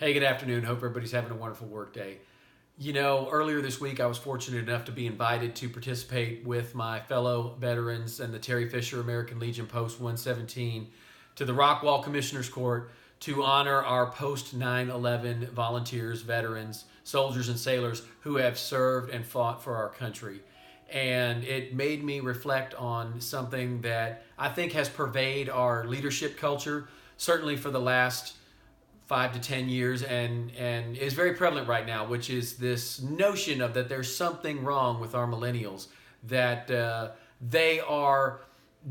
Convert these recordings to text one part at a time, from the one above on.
Hey, good afternoon. Hope everybody's having a wonderful work day. Earlier this week, I was fortunate enough to be invited to participate with my fellow veterans and the Terry Fisher American Legion Post 117 to the Rockwall Commissioner's Court to honor our post 9/11 volunteers, veterans, soldiers, and sailors who have served and fought for our country. And it made me reflect on something that I think has pervaded our leadership culture, certainly for the last 5 to 10 years, and is very prevalent right now, which is this notion of that there's something wrong with our millennials, that they are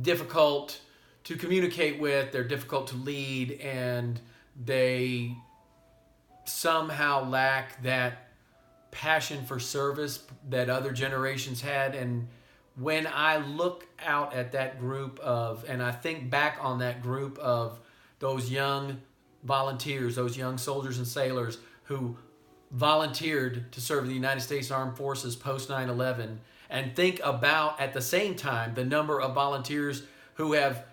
difficult to communicate with, they're difficult to lead, and they somehow lack that passion for service that other generations had. And when I look out at that group of, and I think back on that group of those young volunteers, those young soldiers and sailors who volunteered to serve the United States Armed Forces post 9/11, and think about at the same time the number of volunteers who have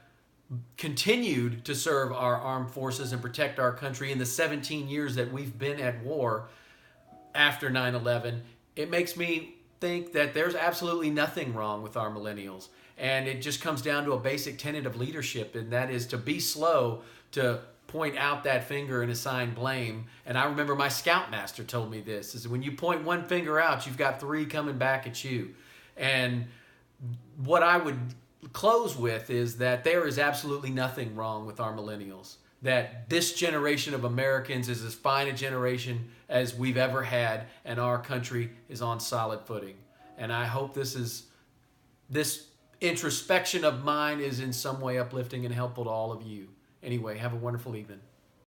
continued to serve our armed forces and protect our country in the 17 years that we've been at war after 9/11, it makes me think that there's absolutely nothing wrong with our millennials. And it just comes down to a basic tenet of leadership, and that is to be slow to point out that finger and assign blame. And I remember my scoutmaster told me this, is when you point one finger out, you've got three coming back at you. And what I would close with is that there is absolutely nothing wrong with our millennials. That this generation of Americans is as fine a generation as we've ever had, and our country is on solid footing. And I hope this introspection of mine is in some way uplifting and helpful to all of you. Anyway, have a wonderful evening.